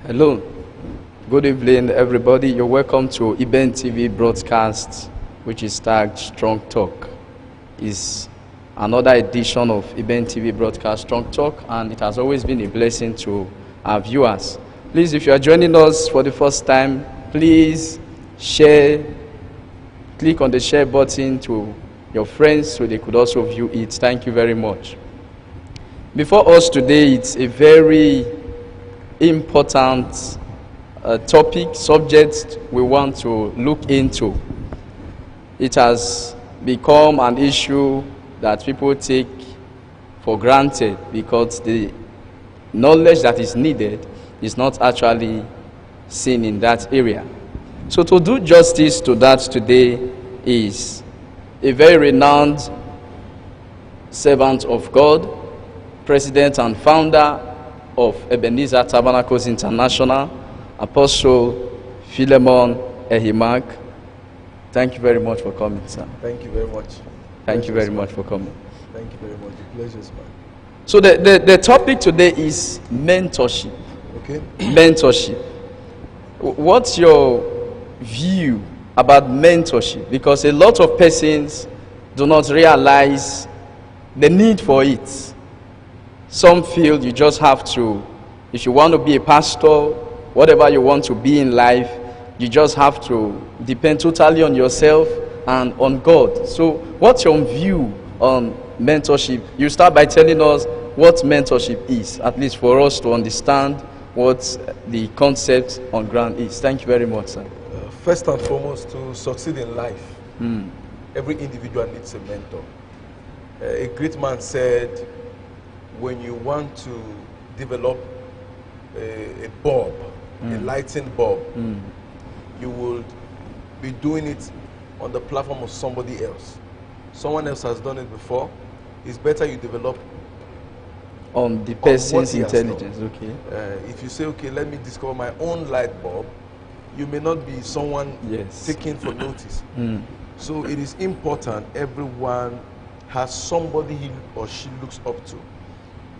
Hello, good evening, everybody. You're welcome to Iben TV broadcast, which is tagged Strong Talk. It's another edition of Iben TV broadcast Strong Talk, and it has always been a blessing to our viewers. Please, if you are joining us for the first time, please share, click on the share button to your friends so they could also view it. Thank you very much. Before us today, it's a very important subject we want to look into. It has become an issue that people take for granted because the knowledge that is needed is not actually seen in that area. So to do justice to that today is a very renowned servant of God, president and founder of Ebenezer Tabernacles International, Apostle Philemon Ehimak. Thank you very much for coming, sir. Thank you very much. Thank you very much for coming. Thank you very much. The pleasure is mine. So the topic today is mentorship. Okay. Mentorship. What's your view about mentorship? Because a lot of persons do not realize the need for it. Some feel you just have to, if you want to be a pastor, whatever you want to be in life, you just have to depend totally on yourself and on God. So what's your view on mentorship? You start by telling us what mentorship is, at least for us to understand what the concept on ground is. Thank you very much, sir. First and foremost, to succeed in life, every individual needs a mentor. A great man said, when you want to develop a bulb, a lighting bulb, you will be doing it on the platform of somebody else. Someone else has done it before. It's better you develop on the person's intelligence. Okay. If you say, okay, let me discover my own light bulb, you may not be someone taken for notice. So it is important everyone has somebody he or she looks up to.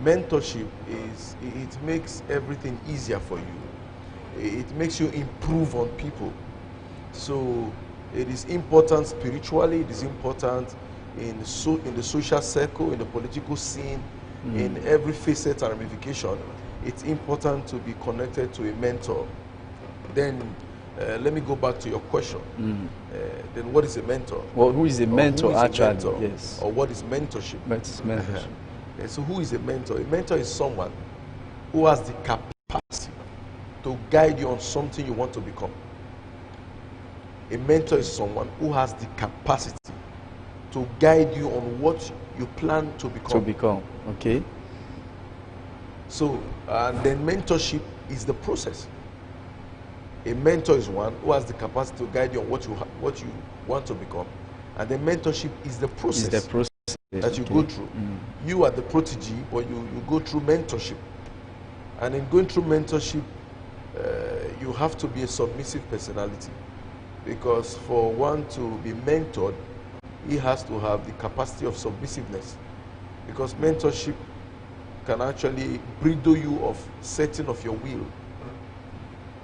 Mentorship it makes everything easier for you. It makes you improve on people. So it is important spiritually, it is important in the social circle, in the political scene, in every facet and ramification. It's important to be connected to a mentor. Then let me go back to your question. Then what is a mentor? Well, who is a mentor actually? Mentor? Yes. Or what is mentorship? Mentorship. So who is a mentor? A mentor is someone who has the capacity to guide you on something you want to become. A mentor is someone who has the capacity to guide you on what you plan to become. Okay. So, and then mentorship is the process. A mentor is one who has the capacity to guide you on what you want to become. And then mentorship is the process. That you go through. You are the protege, but you go through mentorship. And in going through mentorship, you have to be a submissive personality. Because for one to be mentored, he has to have the capacity of submissiveness. Because mentorship can actually bridle you of setting of your will.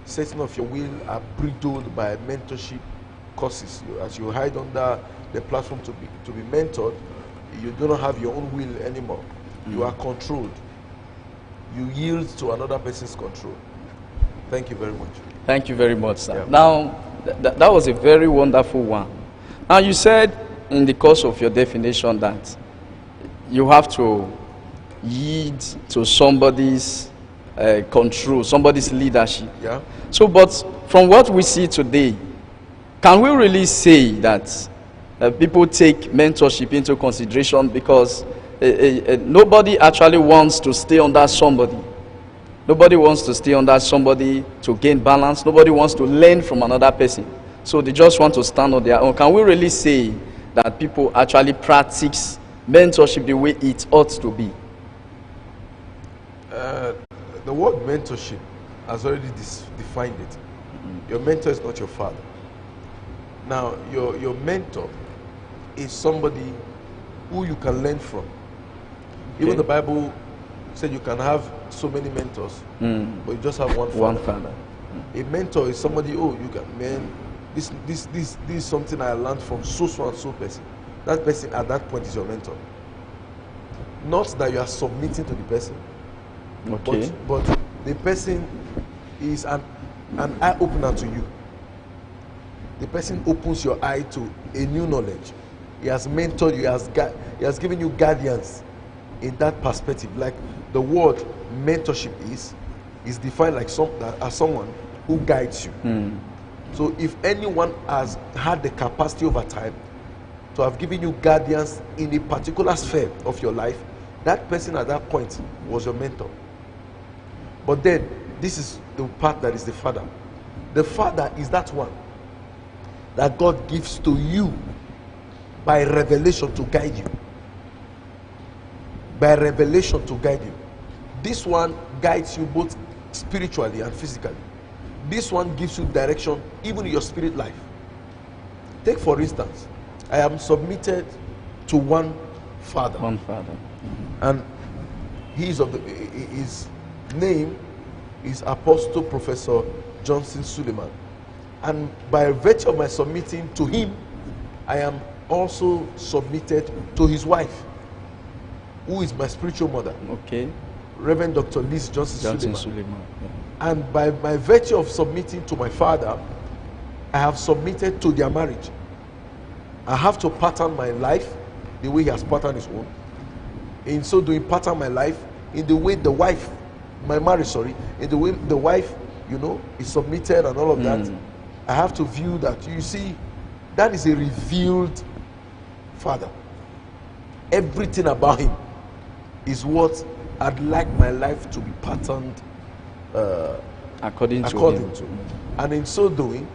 Setting of your will are bridled by mentorship courses. As you hide under the platform to be mentored, you do not have your own will anymore. You are controlled. You yield to another person's control. Thank you very much. Thank you very much, sir. Yeah. Now, that was a very wonderful one. Now, you said in the course of your definition that you have to yield to somebody's control, somebody's leadership. Yeah. So, but from what we see today, can we really say that people take mentorship into consideration? Because nobody actually wants to stay under somebody. Nobody wants to stay under somebody to gain balance. Nobody wants to learn from another person. So they just want to stand on their own. Can we really say that people actually practice mentorship the way it ought to be? The word mentorship has already defined it. Your mentor is not your father. Now, your mentor is somebody who you can learn from. Okay. Even the Bible said you can have so many mentors, but you just have one father. One father. A mentor is somebody, oh, you can, man, this is something I learned from so and so person. That person at that point is your mentor. Not that you are submitting to the person, Okay. but the person is an eye opener to you. The person opens your eye to a new knowledge. He has mentored you. He has given you guardians in that perspective. Like the word mentorship is defined like as someone who guides you. So if anyone has had the capacity over time to have given you guardians in a particular sphere of your life, that person at that point was your mentor. But then this is the part that is the father. The father is that one that God gives to you by revelation to guide you. By revelation to guide you. This one guides you both spiritually and physically. This one gives you direction even in your spirit life. Take for instance, I am submitted to one father. One father. And his name is Apostle Professor Johnson Suleiman. And by virtue of my submitting to him, I am also submitted to his wife, who is my spiritual mother. Okay. Reverend Dr. Liz Johnson Suleiman. And by virtue of submitting to my father, I have submitted to their marriage. I have to pattern my life the way he has patterned his own. In so doing, pattern my life in the way the wife, my marriage, in the way the wife, is submitted and all of that. I have to view that. You see, that is a revealed father. Everything about him is what I'd like my life to be patterned according to him. And in so doing,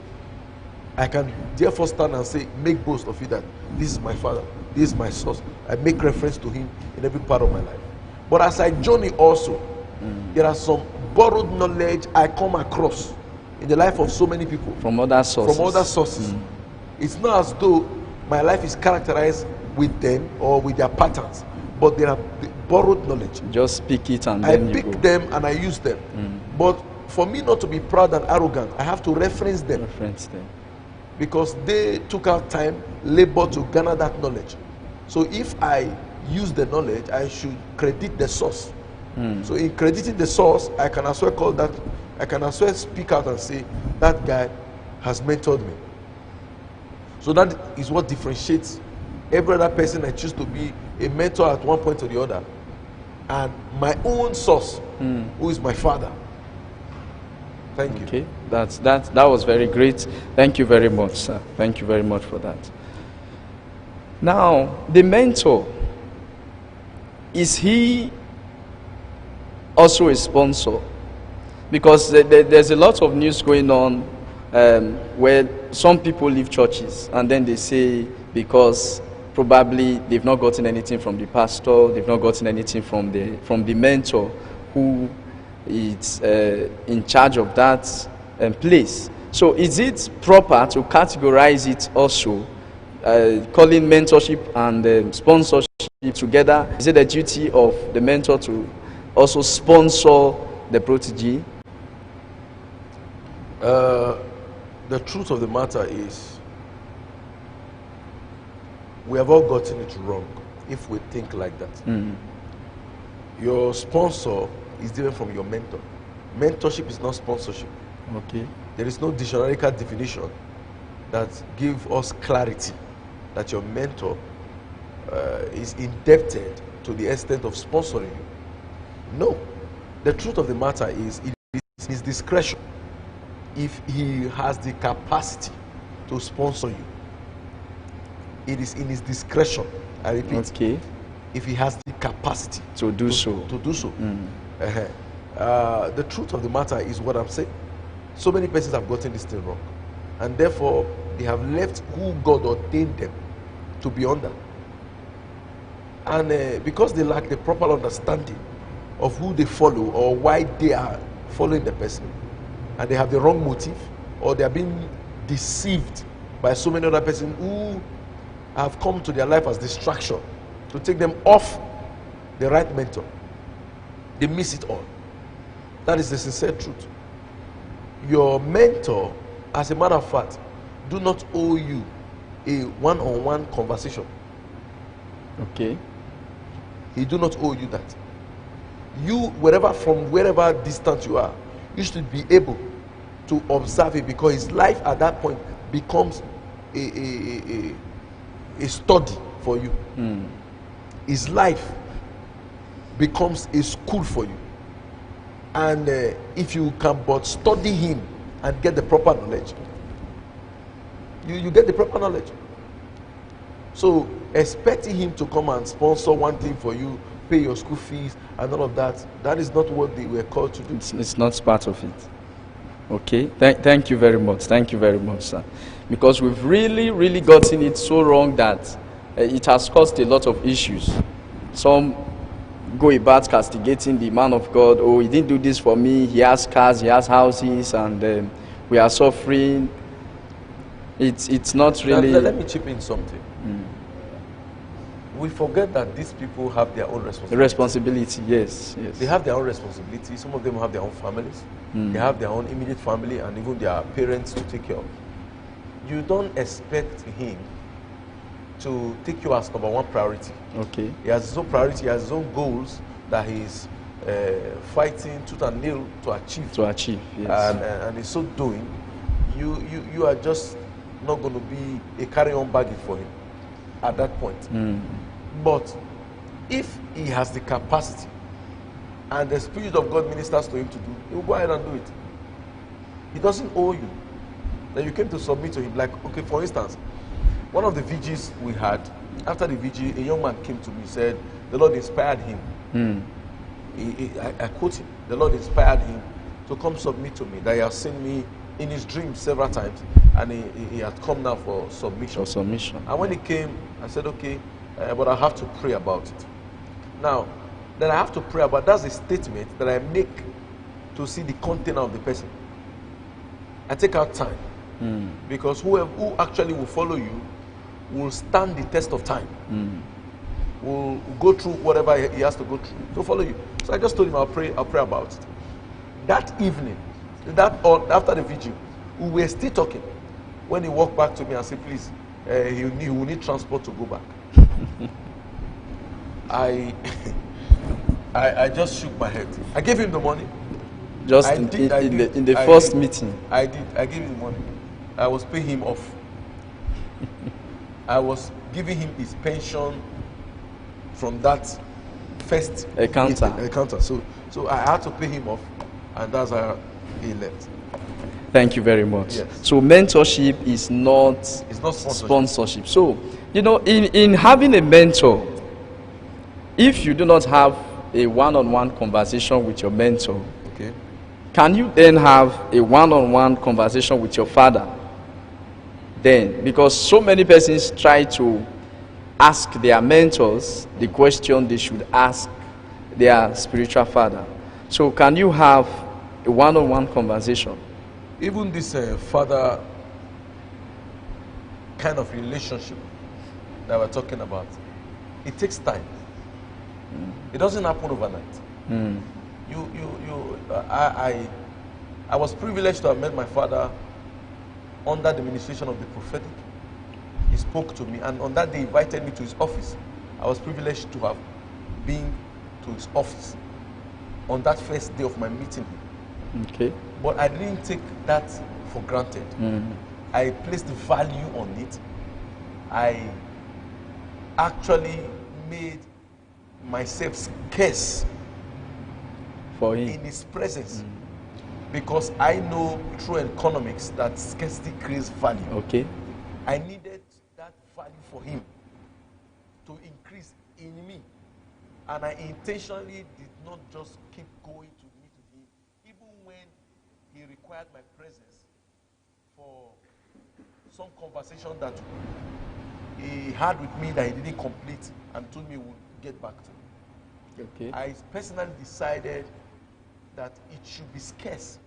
I can therefore stand and say, make boast of it that this is my father, this is my source. I make reference to him in every part of my life. But as I journey also, there are some borrowed knowledge I come across in the life of so many people. From other sources. It's not as though my life is characterized with them or with their patterns, but there are borrowed knowledge. Just pick it and I then pick you go. them and I use them. But for me not to be proud and arrogant, I have to reference them. Because they took out time, labor to garner that knowledge. So if I use the knowledge, I should credit the source. So in crediting the source, I can as well call that, I can as well speak out and say, that guy has mentored me. So that is what differentiates every other person I choose to be a mentor at one point or the other, and my own source, who is my father. Thank you. Okay, that was very great. Thank you very much, sir. Thank you very much for that. Now, the mentor, is he also a sponsor? Because there's a lot of news going on where some people leave churches and then they say because probably they've not gotten anything from the pastor, they've not gotten anything from the mentor who is in charge of that place. So is it proper to categorize it also, calling mentorship and sponsorship together? Is it the duty of the mentor to also sponsor the protege? The truth of the matter is, we have all gotten it wrong if we think like that. Your sponsor is different from your mentor. Mentorship is not sponsorship. Okay. There is no dictionary definition that gives us clarity that your mentor is indebted to the extent of sponsoring you. No. The truth of the matter is, it is his discretion if he has the capacity to sponsor you. It is in his discretion, I repeat. Okay. If he has the capacity To do so. The truth of the matter is what I'm saying. So many persons have gotten this thing wrong, and therefore they have left who God ordained them to be under. And because they lack the proper understanding of who they follow or why they are following the person, and they have the wrong motive, or they are being deceived by so many other persons who have come to their life as distraction to take them off the right mentor. they miss it all. That is the sincere truth. Your mentor, as a matter of fact, do not owe you a one-on-one conversation. Okay. He do not owe you that. You, from wherever distance you are, you should be able to observe it, because his life at that point becomes a study for you. His life becomes a school for you. And if you can but study him and get the proper knowledge, you get the proper knowledge. So expecting him to come and sponsor one thing for you, pay your school fees and all of that, that is not what they were called to do. It's not part of it. Okay. Thank you very much. Thank you very much, sir. Because we've really gotten it so wrong that it has caused a lot of issues. Some go about castigating the man of God. Oh, he didn't do this for me. He has cars, he has houses, and we are suffering. It's not really. Let me chip in something. We forget that these people have their own responsibility. The responsibility, yes. They have their own responsibility. Some of them have their own families. They have their own immediate family and even their parents to take care of. You don't expect him to take you as number one priority. Okay. He has his own priority, he has his own goals that he's fighting tooth and nail to achieve. To achieve, yes. And in so doing, you are just not going to be a carry-on baggage for him at that point. But if he has the capacity and the Spirit of God ministers to him to do, he will go ahead and do it. He doesn't owe you. Then you came to submit to him. Like, okay, for instance, one of the VGs we had, after the VG, a young man came to me and said, the Lord inspired him. I quote him, the Lord inspired him to come submit to me, that he has seen me in his dreams several times, and he had come now for submission. And when he came, I said, okay, but I have to pray about it. Now, that I have to pray about, that's a statement that I make to see the content of the person. I take out time. Because who actually will follow you will stand the test of time. Will go through whatever he has to go through to follow you. So I just told him I'll pray about it. That evening, after the vigil, we were still talking when he walked back to me and said, please, he will need transport to go back. I just shook my head. I gave him the money. Just in the first meeting. I gave him the money. I was paying him off. I was giving him his pension from that first encounter. So I had to pay him off, and that's how he left. Thank you very much. Yes. So mentorship is not sponsorship. So, in having a mentor, if you do not have a one-on-one conversation with your mentor, okay, can you then have a one-on-one conversation with your father? Then, because so many persons try to ask their mentors the question they should ask their spiritual father. So can you have a one-on-one conversation? Even this father kind of relationship that we're talking about, it takes time. It doesn't happen overnight. I was privileged to have met my father under the ministration of the prophetic. He spoke to me, and on that day he invited me to his office. I was privileged to have been to his office on that first day of my meeting. Okay. But I didn't take that for granted. I placed value on it. I actually made myself scarce for him in his presence. Because I know through economics that scarcity creates value. Okay. I needed that value for him to increase in me. And I intentionally did not just keep going to meet with him, even when he required my presence for some conversation that he had with me that he didn't complete and told me he would get back to me. Okay. I personally decided that it should be scarce,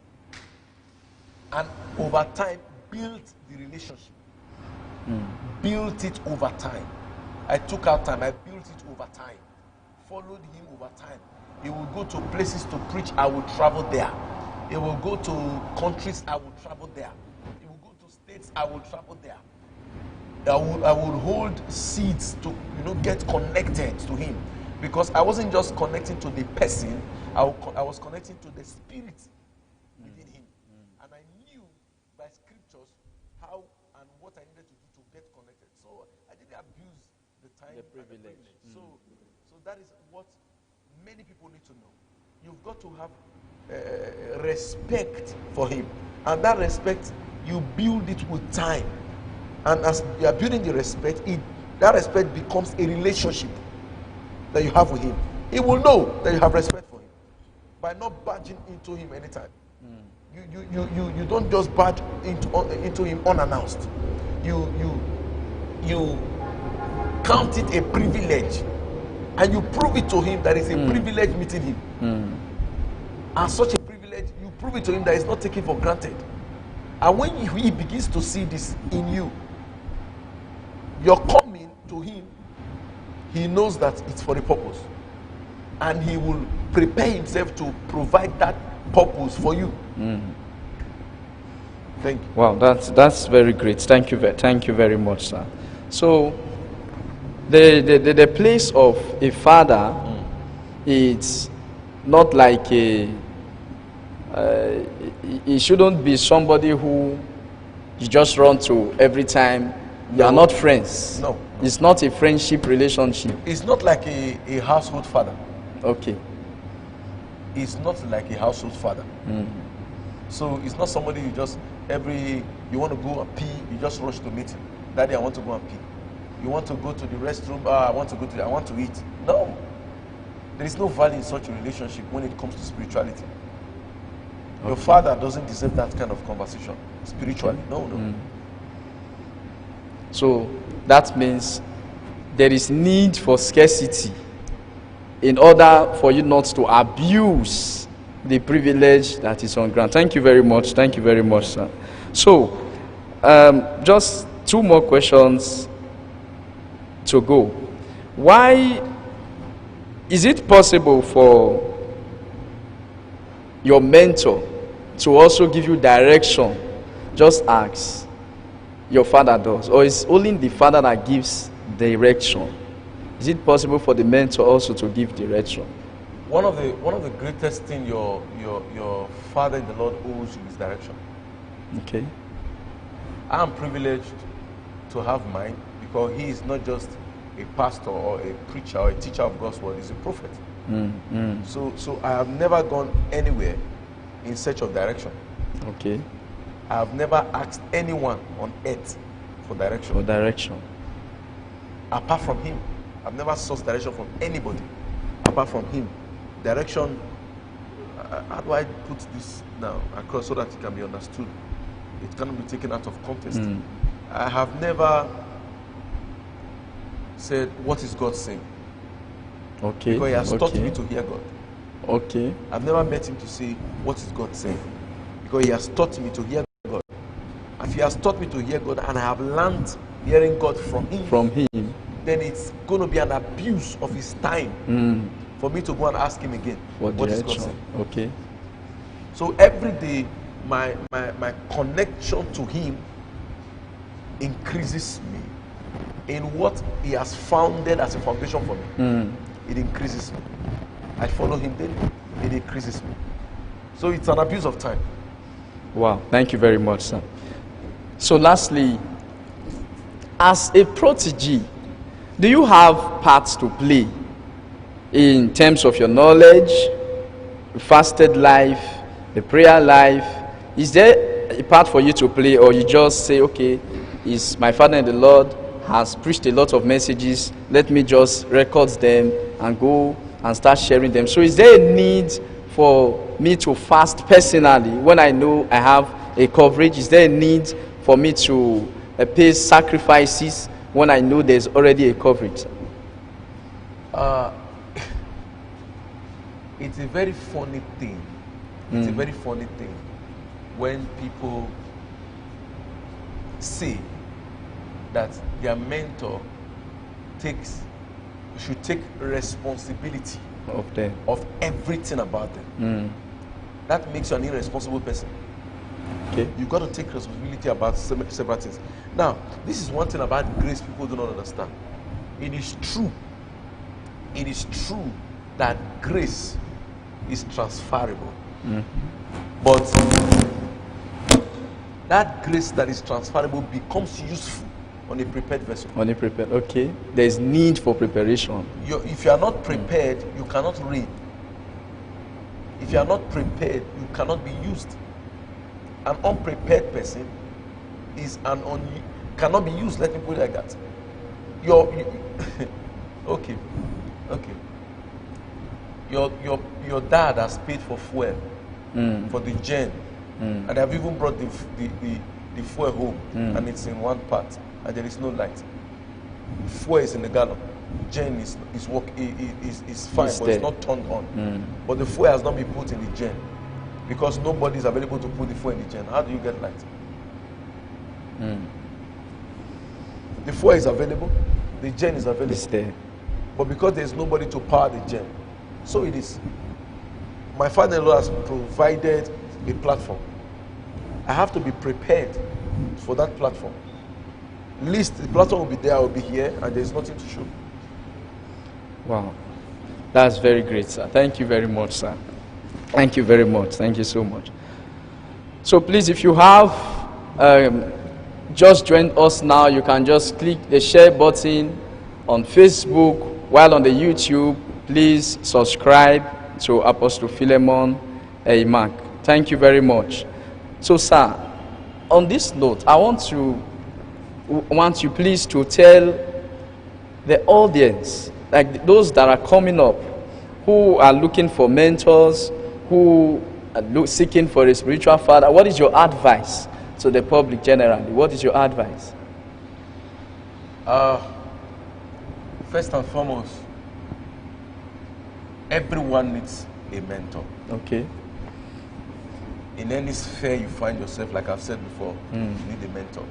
and over time built the relationship. Built it over time. I took out time, I built it over time, followed him over time, He will go to places to preach, I will travel there. He will go to countries, I will travel there. He will go to states, I will travel there. I would hold seeds to get connected to him, because I wasn't just connecting to the person, I was connecting to the spirit within him. And I knew by scriptures how and what I needed to do to get connected. So I didn't abuse the time, The privilege. So that is what many people need to know. You've got to have respect for him, and that respect you build it with time. And as you are building the respect, that respect becomes a relationship that you have with him. He will know that you have respect for him by not barging into him anytime. You don't just barge into him unannounced. You count it a privilege, and you prove it to him that it's a privilege meeting him. And such a privilege, you prove it to him that it's not taken for granted. And when he begins to see this in you, you're coming to him, he knows that it's for a purpose, and he will prepare himself to provide that purpose for you. Thank you. Wow, that's very great. Thank you very much, sir. So the place of a father, it's not like he shouldn't be somebody who you just run to every time. You are not friends. No. It's not a friendship relationship. It's not like a household father. Okay. It's not like a household father. So it's not somebody you just you want to go and pee, you just rush to meet him. Daddy, I want to go and pee. You want to go to the restroom, I want to eat. No. There is no value in such a relationship when it comes to spirituality. Okay. Your father doesn't deserve that kind of conversation spiritually. No. So that means there is need for scarcity in order for you not to abuse the privilege that is on ground. Thank you very much. Thank you very much, sir. So, just two more questions to go. Why is it possible for your mentor to also give you direction, just as your father does? Or is only the father that gives direction? Is it possible for the mentor also to give direction? One of the greatest things your father in the Lord owes you is direction. Okay. I am privileged to have mine, because he is not just a pastor or a preacher or a teacher of God's word, he's a prophet. So I have never gone anywhere in search of direction. Okay. I have never asked anyone on earth for direction. For direction. Apart from him. I've never sought direction from anybody apart from him. Direction, how do I put this now across so that it can be understood? It cannot be taken out of context. I have never said, what is God saying? Okay. Because he has taught me to hear God. Okay. I've never met him to say, what is God saying? Because he has taught me to hear God. If he has taught me to hear God and I have learned hearing God from him, then it's going to be an abuse of his time for me to go and ask him again, what is God saying? Okay. So every day, my connection to him increases me in what he has founded as a foundation for me. It increases me. I follow him daily. It increases me. So it's an abuse of time. Wow, thank you very much, sir. So lastly, as a protege, do you have parts to play in terms of your knowledge, fasted life, the prayer life? Is there a part for you to play, or you just say, okay, is my father in the Lord has preached a lot of messages, let me just record them and go and start sharing them? So is there a need for me to fast personally when I know I have a coverage? Is there a need for me to pay sacrifices when I know there's already a coverage? It's a very funny thing. It's a very funny thing when people say that their mentor should take responsibility Of them. of everything about them. That makes you an irresponsible person. Okay. You got to take responsibility about several things. Now, this is one thing about grace people do not understand. It is true. It is true that grace is transferable. But that grace that is transferable becomes useful on a prepared vessel. Only prepared. Okay. There is need for preparation. If you are not prepared, you cannot reign. If you are not prepared, you cannot be used. An unprepared person cannot be used. Let me put it like that. Okay. Your dad has paid for fuel, for the gen, and they have even brought the fuel home, and it's in one part, and there is no light. Fuel is in the gallon. Gen is fine, but it's not turned on. But the fuel has not been put in the gen because nobody is available to put the fuel in the gen. How do you get light? The fuel is available, the gen is available. It's there. But because there is nobody to power the gen, so it is. My father-in-law has provided a platform. I have to be prepared for that platform. Least the platform will be there, I will be here, and there is nothing to show. Wow. That's very great, sir. Thank you very much, sir. Thank you very much. Thank you so much. So please, if you have just joined us now, you can just click the share button on Facebook. While on the YouTube, please subscribe to Apostle Philemon Eimak. Thank you very much. So, sir, on this note, I want you please to tell the audience, like those that are coming up, who are looking for mentors, who are seeking for a spiritual father, what is your advice to the public generally? What is your advice? First and foremost, everyone needs a mentor. Okay. In any sphere you find yourself, like I've said before, you need a mentor.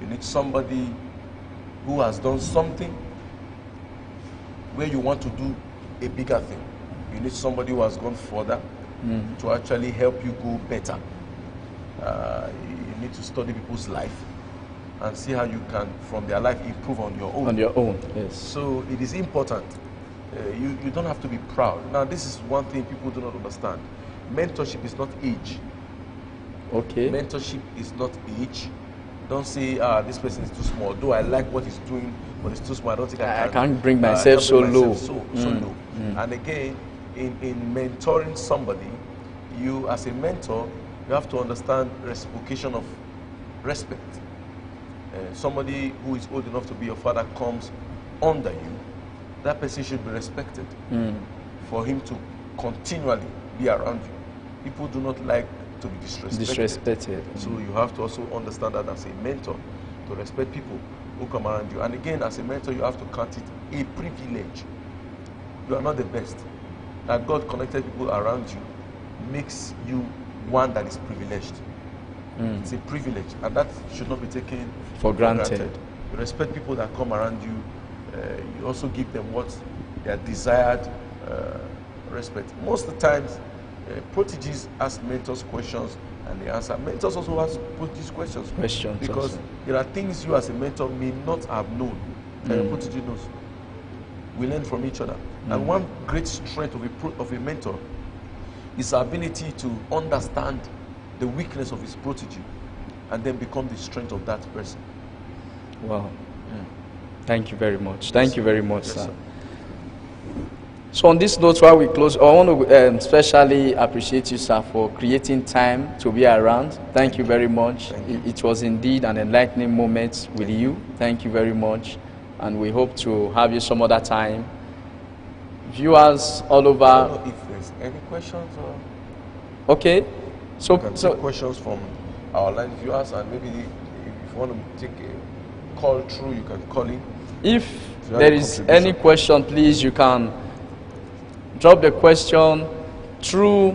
You need somebody who has done something where you want to do a bigger thing. You need somebody who has gone further to actually help you go better. You need to study people's life and see how you can, from their life, improve on your own. On your own, yes. So it is important. You don't have to be proud. Now, this is one thing people do not understand. Mentorship is not age. Okay. Mentorship is not age. Don't say, this person is too small. Though I like what he's doing, but it's too small. I don't think I can't bring myself so low. So low. And again, in mentoring somebody, you as a mentor, you have to understand reciprocation of respect. Somebody who is old enough to be your father comes under you, that person should be respected for him to continually be around you. People do not like to be disrespected. So you have to also understand that as a mentor, to respect people who come around you. And again, as a mentor, you have to count it a privilege. You are not the best. That God connected people around you makes you one that is privileged. It's a privilege, and that should not be taken for granted. You respect people that come around you. You also give them what their desired respect. Most of the times, proteges ask mentors questions and they answer. Mentors also ask proteges questions because there are things you as a mentor may not have known that your protege knows. We learn from each other. And one great strength of a mentor is the ability to understand the weakness of his protege and then become the strength of that person. Wow. Thank you very much. Thank you very much, sir. Sir. So on this note, while we close, I want to especially appreciate you, sir, for creating time to be around. Thank you very much. It was indeed an enlightening moment with you. Thank you very much. And we hope to have you some other time. Viewers all over. I don't know if there's any questions or... Okay. So, you can take questions from our live viewers, and maybe if you want to take a call through, you can call in. If there is any question, please, you can drop the question through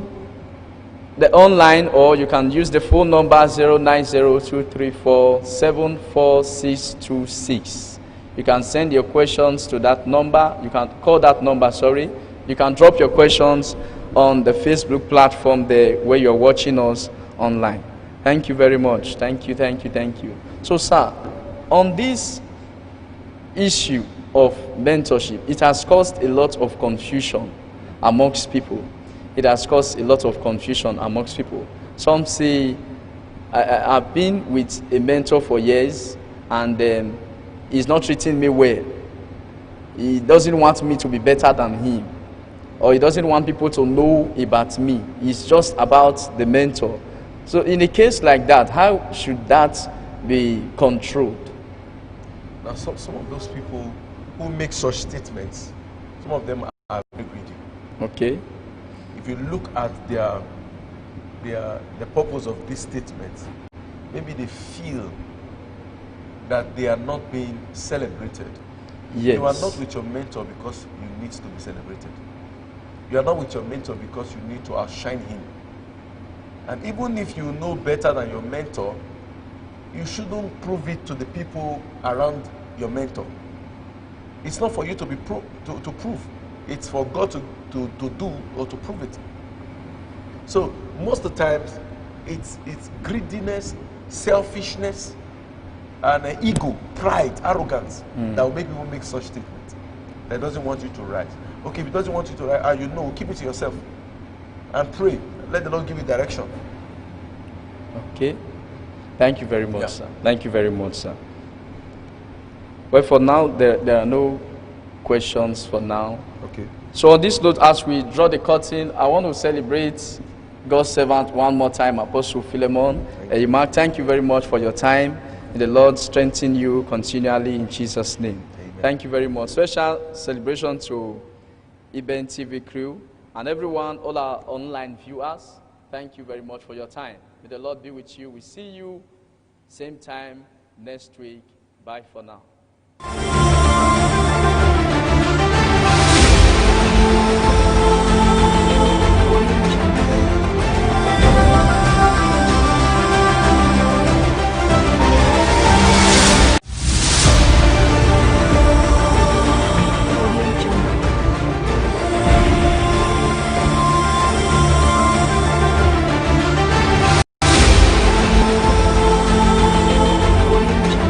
the online, or you can use the phone number 09023474626. You can send your questions to that number. You can call that number, sorry, You can drop your questions on the Facebook platform there where you're watching us online. Thank you very much. Thank you, thank you, thank you. So, sir, on this issue of mentorship, it has caused a lot of confusion amongst people. It has caused a lot of confusion amongst people. Some say, I've been with a mentor for years and he's not treating me well. He doesn't want me to be better than him, or he doesn't want people to know about me. It's just about the mentor. So in a case like that, how should that be controlled? Now, some of those people who make such statements, some of them are very greedy. Okay. If you look at the purpose of this statement, maybe they feel that they are not being celebrated. Yes. You are not with your mentor because you need to be celebrated. You are not with your mentor because you need to outshine him. And even if you know better than your mentor, you shouldn't prove it to the people around your mentor. It's not for you to be to prove. It's for God to do or to prove it. So most of the times, it's greediness, selfishness, and ego, pride, arrogance that will make people make such statements. That doesn't want you to rise. Okay, if it doesn't want you to rise, you know, keep it to yourself and pray. Let the Lord give you direction. Okay. Thank you very much, Yeah. sir. Thank you very much, sir. Well, for now, there are no questions for now. Okay. So on this note, as we draw the curtain, I want to celebrate God's servant one more time, Apostle Philemon. Mark, thank you very much for your time. May the Lord strengthen you continually in Jesus' name. Amen. Thank you very much. Special celebration to Iben TV crew and everyone, all our online viewers. Thank you very much for your time. May the Lord be with you. We see you same time next week. Bye for now.